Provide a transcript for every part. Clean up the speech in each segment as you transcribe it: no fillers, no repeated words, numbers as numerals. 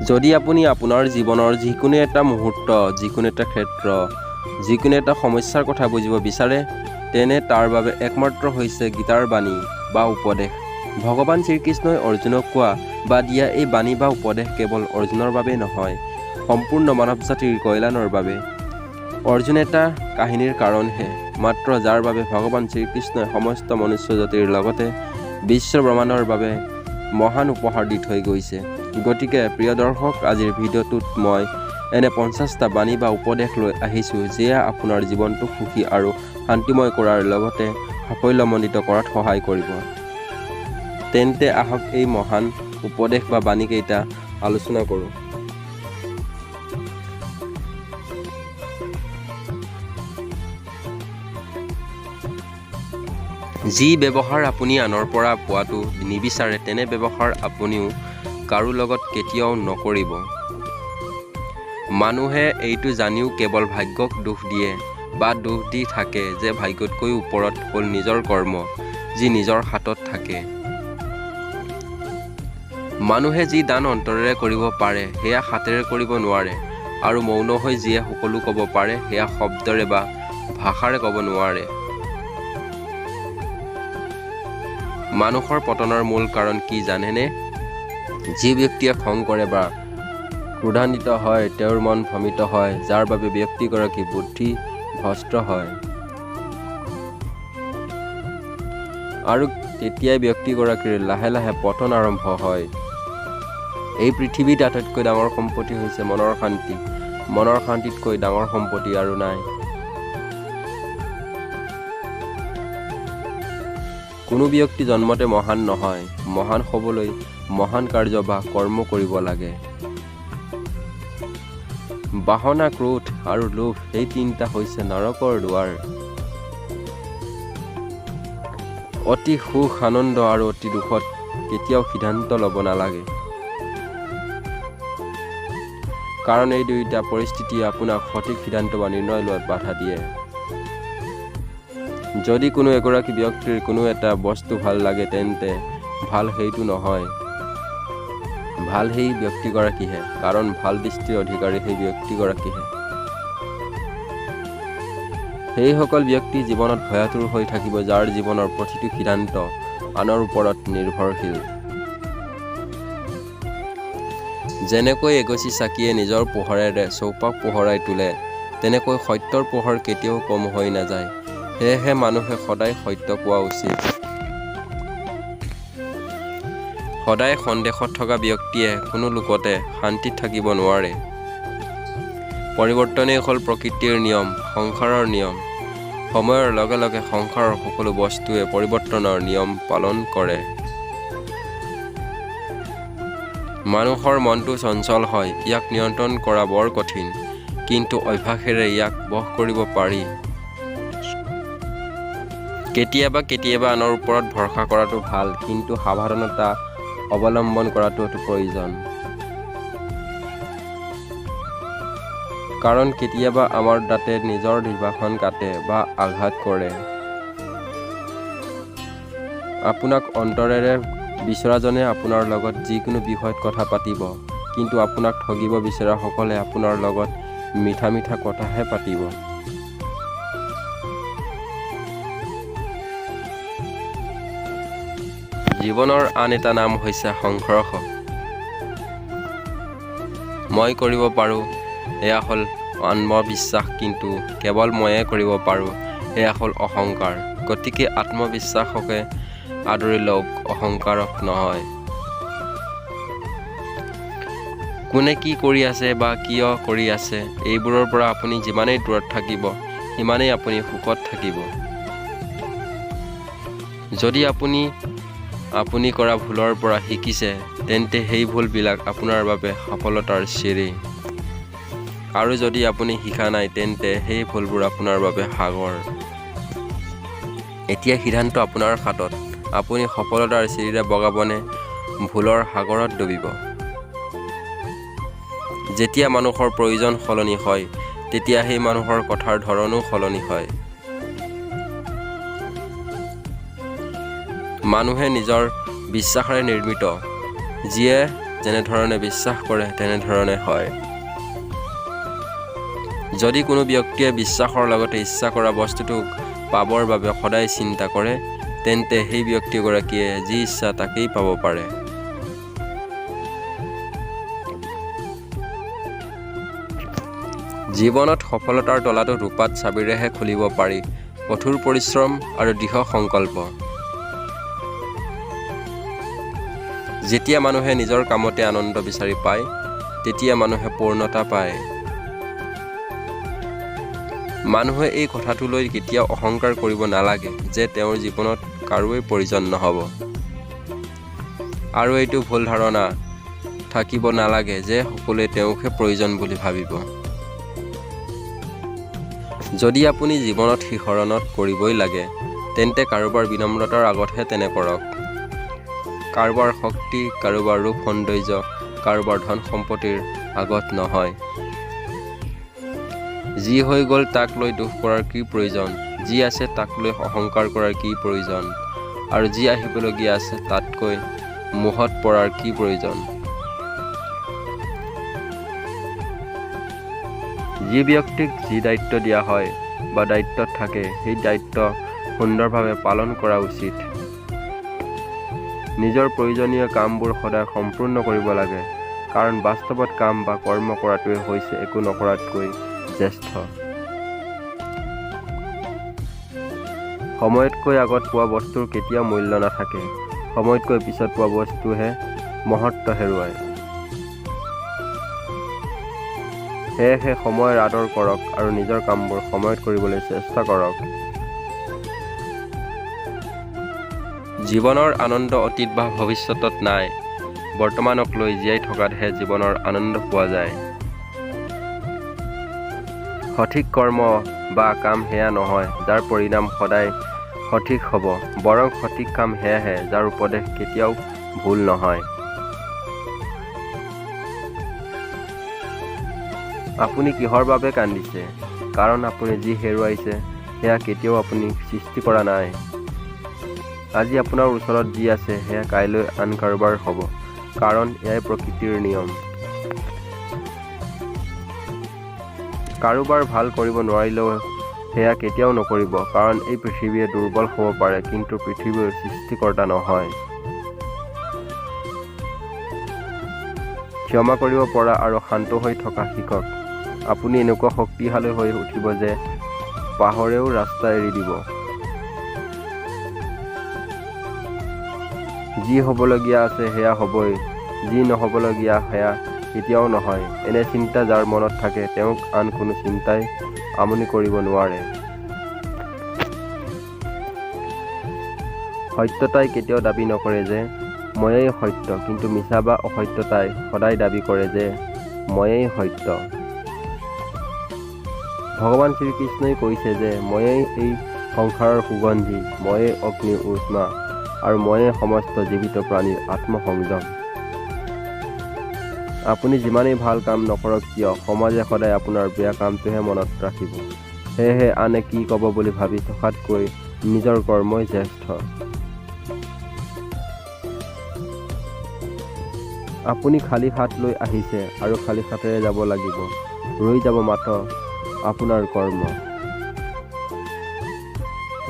যদি আপুনি আপোনাৰ জীৱনৰ যিকোনো এটা মুহূৰ্ত, যিকোনো এটা ক্ষেত্ৰ, যিকোনো এটা সমস্যাৰ কথা বুজিব বিচাৰে, তেনে তাৰ বাবে একমাত্ৰ হৈছে গীতাৰ বাণী বা উপদেশ। ভগৱান শ্ৰীকৃষ্ণই অৰ্জুনক কোৱা বা দিয়া এই বাণী বা উপদেশ কেৱল অৰ্জুনৰ বাবে নহয়, সম্পূৰ্ণ মানৱ জাতিৰ কল্যাণৰ বাবে। অৰ্জুন এটা কাহিনীৰ কাৰণহে মাত্ৰ, যাৰ বাবে ভগৱান শ্ৰীকৃষ্ণই সমস্ত মনুষ্য জাতিৰ লগতে বিশ্ব ব্ৰহ্মাণ্ডৰ বাবে মহান উপহাৰ দি থৈ গৈছে। গতিকে প্ৰিয় দৰ্শক, আজিৰ ভিডিঅ'টোত মই এনে 50টা বাণী বা উপদেশ লৈ আহিছোঁ, যিয়ে আপোনাৰ জীৱনটো সুখী আৰু শান্তিময় কৰাৰ লগতে সাফল্যমণ্ডিত কৰাত সহায় কৰিব। তেন্তে আহক এই মহান উপদেশ বা বাণীকেইটা আলোচনা কৰোঁ। যি ব্যৱহাৰ আপুনি আনৰ পৰা পোৱাটো নিবিচাৰে, তেনে ব্যৱহাৰ আপুনিও কাৰো লগত কেতিয়াও নকৰিব। মানুহে এইটো জানিও কেৱল ভাগ্যক দোষ দিয়ে বা দোষ দি থাকে যে ভাগ্যতকৈ ওপৰত হ'ল নিজৰ কৰ্ম, যি নিজৰ হাতত থাকে। মানুহে যি দান অন্তৰেৰে কৰিব পাৰে, সেয়া হাতেৰে কৰিব নোৱাৰে, আৰু মৌন হৈ যিয়ে সকলো ক'ব পাৰে, সেয়া শব্দৰে বা ভাষাৰে ক'ব নোৱাৰে। মানুহৰ পতনৰ মূল কাৰণ কি জানেনে? যি ব্যক্তিয়ে খং কৰে বা ক্ৰোধান্বিত হয়, তেওঁৰ মন ভ্ৰমিত হয়, যাৰ বাবে ব্যক্তিগৰাকী বুদ্ধি ভ্ৰষ্ট হয়। আৰু তেতিয়াই ব্যক্তিগৰাকীৰ লাহে লাহে পতন আৰম্ভ হয়। এই পৃথিৱীত আটাইতকৈ ডাঙৰ সম্পত্তি হৈছে মনৰ শান্তি। মনৰ শান্তিতকৈ ডাঙৰ সম্পত্তি আৰু নাই। কোনো ব্যক্তি জন্মতে মহান নহয়। মহান হ'বলৈ মহান কাৰ্য বা কৰ্ম কৰিব লাগে। বাসনা, ক্ৰোধ আৰু লোভ, এই তিনিটা হৈছে নৰকৰ দুৱাৰ। অতি সুখ, আনন্দ আৰু অতি দুখত কেতিয়াও সিদ্ধান্ত ল'ব নালাগে, কাৰণ এই দুয়োটা পৰিস্থিতিয়ে আপোনাক সঠিক সিদ্ধান্ত বা নিৰ্ণয় লোৱাত বাধা দিয়ে। যদি কোনো এগৰাকী ব্যক্তিৰ কোনো এটা বস্তু ভাল লাগে, তেন্তে ভাল সেইটো নহয়, ভাল সেই ব্যক্তিগৰাকীহে, কাৰণ ভাল দৃষ্টিৰ অধিকাৰী সেই ব্যক্তিগৰাকীহে। সেইসকল ব্যক্তি জীৱনত ভয়াতুৰ হৈ থাকিব, যাৰ জীৱনৰ প্ৰতিটো সিদ্ধান্ত আনৰ ওপৰত নিৰ্ভৰশীল। যেনেকৈ এগছি চাকিয়ে নিজৰ পোহৰেৰে চৌপাশ পোহৰাই তোলে, তেনেকৈ সত্যৰ পোহৰ কেতিয়াও কম হৈ নাযায়। সেয়েহে মানুহে সদায় সত্য কোৱা উচিত। সদায় সন্দেহত থকা ব্যক্তিয়ে কোনো লোকতে শান্তিত থাকিব নোৱাৰে। পৰিৱৰ্তনেই হ'ল প্ৰকৃতিৰ নিয়ম, সংসাৰৰ নিয়ম। সময়ৰ লগে লগে সংসাৰৰ সকলো বস্তুৱে পৰিৱৰ্তনৰ নিয়ম পালন কৰে। মানুহৰ মনটো চঞ্চল হয়, ইয়াক নিয়ন্ত্ৰণ কৰা বৰ কঠিন, কিন্তু অভ্যাসেৰে ইয়াক বশ কৰিব পাৰি। কেতিয়াবা কেতিয়াবা আনৰ ওপৰত ভৰসা কৰাটো ভাল, কিন্তু সাৱধানতা অৱলম্বন কৰাটো অতি প্ৰয়োজন। কাৰণ কেতিয়াবা আমাৰ দাঁতে নিজৰ জিভাখন কাটে বা আঘাত কৰে। আপোনাক অন্তৰেৰে বিচৰাজনে আপোনাৰ লগত যিকোনো বিষয়ত কথা পাতিব, কিন্তু আপোনাক ঠগিব বিচৰাসকলে আপোনাৰ লগত মিঠা মিঠা কথাহে পাতিব। জীৱনৰ আন এটা নাম হৈছে সংঘৰ্ষ। মই কৰিব পাৰোঁ, এয়া হ'ল আত্মবিশ্বাস, কিন্তু কেৱল ময়ে কৰিব পাৰোঁ, এয়া হ'ল অহংকাৰ। গতিকে আত্মবিশ্বাসকে আদৰি লওক, অহংকাৰক নহয়। কোনে কি কৰি আছে বা কিয় কৰি আছে, এইবোৰৰ পৰা আপুনি যিমানেই দূৰত থাকিব, সিমানেই আপুনি সুখত থাকিব। যদি আপুনি কৰা ভুলৰ পৰা শিকিছে, তেন্তে সেই ভুলবিলাক আপোনাৰ বাবে সফলতাৰ চিৰি। আৰু যদি আপুনি শিকা নাই, তেন্তে সেই ভুলবোৰ আপোনাৰ বাবে সাগৰ। এতিয়া সিদ্ধান্ত আপোনাৰ হাতত। আপুনি সফলতাৰ চিৰিৰে বগাবনে ভুলৰ সাগৰত ডুবিব? যেতিয়া মানুহৰ প্ৰয়োজন সলনি হয়, তেতিয়া সেই মানুহৰ কথাৰ ধৰণো সলনি হয়। মানুহে নিজৰ বিশ্বাসেৰে নিৰ্মিত। যিয়ে যেনেধৰণে বিশ্বাস কৰে তেনেধৰণে হয়। যদি কোনো ব্যক্তিয়ে বিশ্বাসৰ লগতে ইচ্ছা কৰা বস্তুটো পাবৰ বাবে সদায় চিন্তা কৰে, তেন্তে সেই ব্যক্তিগৰাকীয়ে যি ইচ্ছা তাকেই পাব পাৰে। জীৱনত সফলতাৰ তলাটো ৰূপাত চাবিৰেহে খুলিব পাৰি, কঠোৰ পৰিশ্ৰম আৰু দৃঢ় সংকল্প। যেতিয়া মানুহে নিজৰ কামতে আনন্দ বিচাৰি পায়, তেতিয়া মানুহে পূৰ্ণতা পায়। মানুহে এই কথাটোলৈ কেতিয়াও অহংকাৰ কৰিব নালাগে যে তেওঁৰ জীৱনত কাৰোৱেই প্ৰয়োজন নহ'ব। আৰু এইটো ভুল ধাৰণা থাকিব নালাগে যে সকলোৱে তেওঁকহে প্ৰয়োজন বুলি ভাবিব। যদি আপুনি জীৱনত শিহৰণত কৰিবই লাগে, তেন্তে কাৰোবাৰ বিনম্ৰতাৰ আগতহে তেনে কৰক। কাৰোবাৰ শক্তি, কাৰোবাৰ ৰূপ সৌন্দৰ্য, কাৰোবাৰ ধন সম্পত্তিৰ আগত নহয়। যি হৈ গ'ল তাক লৈ দুখ কৰাৰ কি প্ৰয়োজন, যি আছে তাক লৈ অহংকাৰ কৰাৰ কি প্ৰয়োজন, আৰু যি আহিবলগীয়া আছে তাতকৈ মোহত পৰাৰ কি প্ৰয়োজন। যি ব্যক্তিক যি দায়িত্ব দিয়া হয় বা দায়িত্বত থাকে, সেই দায়িত্ব সুন্দৰভাৱে পালন কৰা উচিত। নিজৰ প্ৰয়োজনীয় কামবোৰ সদায় সম্পূৰ্ণ কৰিব লাগে, কাৰণ বাস্তৱত কাম বা কৰ্ম কৰাটোৱে হৈছে একো নকৰাতকৈ জ্যেষ্ঠ। সময়তকৈ আগত পোৱা বস্তুৰ কেতিয়াও মূল্য নাথাকে, সময়তকৈ পিছত পোৱা বস্তুহে মহত্ব হেৰুৱায়। সেয়েহে সময়ৰ আদৰ কৰক আৰু নিজৰ কামবোৰ সময়ত কৰিবলৈ চেষ্টা কৰক। জীৱনৰ আনন্দ অতীত বা ভৱিষ্যতত নাই, বৰ্তমানক লৈ জীয়াই থকাতহে জীৱনৰ আনন্দ পোৱা যায়। সঠিক কৰ্ম বা কাম সেয়া নহয় যাৰ পৰিণাম সদায় সঠিক হ'ব, বৰং সঠিক কাম সেয়াহে যাৰ উপদেশ কেতিয়াও ভুল নহয়। আপুনি কিহৰ বাবে কান্দিছে? কাৰণ আপুনি যি হেৰুৱাইছে সেয়া কেতিয়াও আপুনি সৃষ্টি কৰা নাই। আজি আপোনাৰ ওচৰত যি আছে সেয়া কাইলৈ আন কাৰোবাৰ হ'ব, কাৰণ এয়াই প্ৰকৃতিৰ নিয়ম। কাৰোবাৰ ভাল কৰিব নোৱাৰিলেও সেয়া কেতিয়াও নকৰিব, কাৰণ এই পৃথিৱীয়ে দুৰ্বল হ'ব পাৰে, কিন্তু পৃথিৱীৰ সৃষ্টিকৰ্তা নহয়। ক্ষমা কৰিব পৰা আৰু শান্ত হৈ থকা শিকক। আপুনি এনেকুৱা শক্তিশালী হৈ উঠিব যে পাহৰেও ৰাস্তা এৰি দিব। যি হ'বলগীয়া আছে সেয়া হ'বই, যি নহ'বলগীয়া সেয়া কেতিয়াও নহয়। এনে চিন্তা যাৰ মনত থাকে তেওঁক আন কোনো চিন্তাই আমনি কৰিব নোৱাৰে। সত্যতাই কেতিয়াও দাবী নকৰে যে ময়েই সত্য, কিন্তু মিছা বা অসত্যতাই সদায় দাবী কৰে যে ময়েই সত্য। ভগৱান শ্ৰীকৃষ্ণই কৈছে যে ময়েই এই সংসাৰৰ সুগন্ধি, ময়েই অগ্নিৰ উষ্মা, আৰু ময়েই সমস্ত জীৱিত প্ৰাণীৰ আত্মসংযম। আপুনি যিমানেই ভাল কাম নকৰক কিয়, সমাজে সদায় আপোনাৰ বেয়া কামটোহে মনত ৰাখিব। সেয়েহে আনে কি ক'ব বুলি ভাবি থকাতকৈ নিজৰ কৰ্মই জ্যেষ্ঠ। আপুনি খালী হাত লৈ আহিছে আৰু খালী হাতেৰে যাব লাগিব। ৰৈ যাব মাত্ৰ আপোনাৰ কৰ্ম।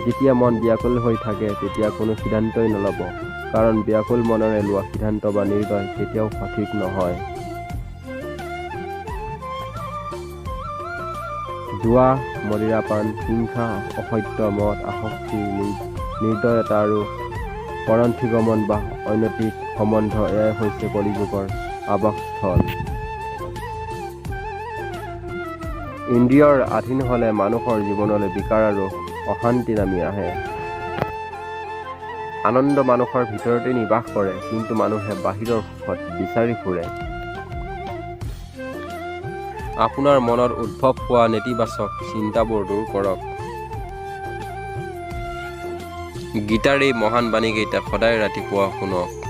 যেতিয়া মন ব্যাকুল হৈ থাকে তেতিয়া কোনো সিদ্ধান্তই নল'ব, কাৰণ ব্যাকুল মনেৰে লোৱা সিদ্ধান্ত বা নিৰ্ণয় কেতিয়াও সঠিক নহয়। জুৱা, মদিৰাপান, হিংসা, অসত্য, মদ, আসক্তি, নিৰ্দয়তা আৰু পৰন্থীগমন বা অনৈতিক সম্বন্ধ এয়াই হৈছে কলিযুগৰ আৱাসস্থল। ইন্দ্ৰিয়ৰ আধীন হ'লে মানুহৰ জীৱনলৈ বিকাৰ আৰু অশান্তি নামি আহে। আনন্দ মানুহৰ ভিতৰতে নিবাস কৰে, কিন্তু মানুহে বাহিৰৰ সুখত বিচাৰি ফুৰে। আপোনাৰ মনত উদ্ভৱ হোৱা নেতিবাচক চিন্তাবোৰ দূৰ কৰক। গীতাৰ এই মহান বাণীকেইটা সদায় ৰাতিপুৱা শুনক।